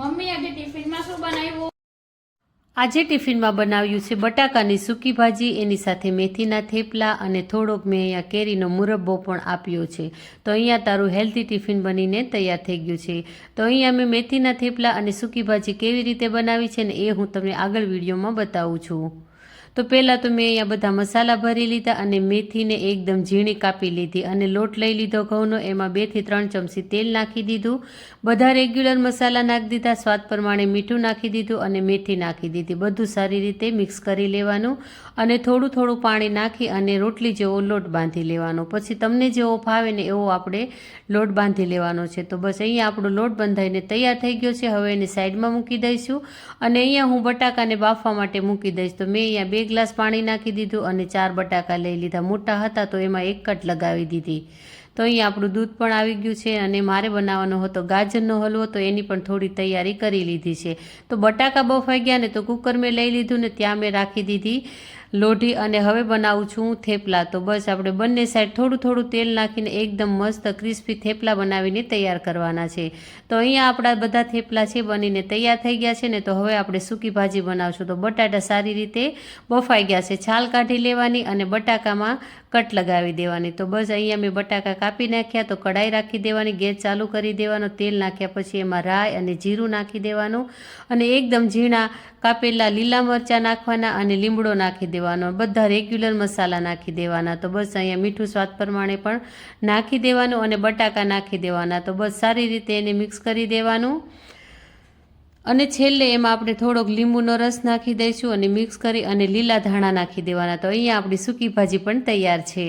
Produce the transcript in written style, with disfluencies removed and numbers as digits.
Mummy આજે ટિફિનમાં શું બનાવ્યું? આજે ટિફિનમાં બનાવ્યું છે બટાકાની સૂકી ભાજી, એની સાથે મેથીના થેપલા અને થોડોક મેં અહીંયા કેરીનો મુરબ્બો પણ આપ્યો છે. તો અહીંયા તારું હેલ્ધી ટિફિન બનીને તૈયાર થઈ ગયું છે. તો અહીંયા મેં મેથીના થેપલા અને સૂકી ભાજી કેવી રીતે બનાવી છે ને એ હું તમને આગળ વિડીયોમાં બતાવું છું. તો પહેલાં તો મેં અહીંયા બધા મસાલા ભરી લીધા અને મેથીને એકદમ ઝીણી કાપી લીધી અને લોટ લઈ લીધો ઘઉંનો, એમાં 2 થી 3 ચમચી તેલ નાખી દીધું, બધા રેગ્યુલર મસાલા નાખી દીધા, સ્વાદ પ્રમાણે મીઠું નાખી દીધું અને મેથી નાખી દીધી. બધું સારી રીતે મિક્સ કરી લેવાનું અને થોડું થોડું પાણી નાખી અને રોટલી જેવો લોટ બાંધી લેવાનો. પછી તમને જેવો ફાવે ને એવો આપણે લોટ બાંધી લેવાનો છે. તો બસ અહીંયા આપણો લોટ બંધાઈને તૈયાર થઈ ગયો છે. હવે એને સાઈડમાં મૂકી દઈશું અને અહીંયા હું બટાકાને બાફવા માટે મૂકી દઈશ. તો મેં અહીંયા 2 ગ્લાસ પાણી નાખી દીધું અને 4 બટાકા લઈ લીધા. મોટા હતા તો એમાં 1 કટ લગાવી દીધી. તો અહીંયા આપણું દૂધ પણ આવી ગયું છે અને મારે બનાવવાનો હતો ગાજરનો હલવો, તો એની પણ થોડી તૈયારી કરી લીધી છે. તો બટાકા બફાઈ ગયા ને તો કુકર મેં લઈ લીધું ને ત્યાં મેં રાખી દીધી લોઢી અને હવે બનાવું છું થેપલા. તો બસ આપણે બંને સાઈડ થોડું થોડું તેલ નાખીને એકદમ મસ્ત ક્રિસ્પી થેપલા બનાવીને તૈયાર કરવાના છે. તો અહીંયા આપણા બધા થેપલા છે બનીને તૈયાર થઈ ગયા છે ને. તો હવે આપણે સૂકી ભાજી બનાવશું. તો બટાટા સારી રીતે બફાઈ ગયા છે, છાલ કાઢી લેવાની અને બટાકામાં કટ લગાવી દેવાની. તો બસ અહીંયા મેં બટાકા કાપી નાખ્યા. તો કઢાઈ રાખી દેવાની, ગેસ ચાલુ કરી દેવાનો, તેલ નાખ્યા પછી એમાં રાઈ અને જીરું નાખી દેવાનું અને એકદમ ઝીણા કાપેલા લીલા મરચાં નાખવાના અને લીમડો નાખી દેવાનો. બધા રેગ્યુલર મસાલા નાખી દેવાના. તો બસ અહીંયા મીઠું સ્વાદ પ્રમાણે પણ નાખી દેવાનું અને બટાકા નાખી દેવાના. તો બસ સારી રીતે એને મિક્સ કરી દેવાનું અને છેલ્લે એમાં આપણે થોડોક લીંબુનો રસ નાખી દઈશું અને મિક્સ કરી અને લીલા ધાણા નાખી દેવાના. તો અહીંયા આપણી સૂકી ભાજી પણ તૈયાર છે.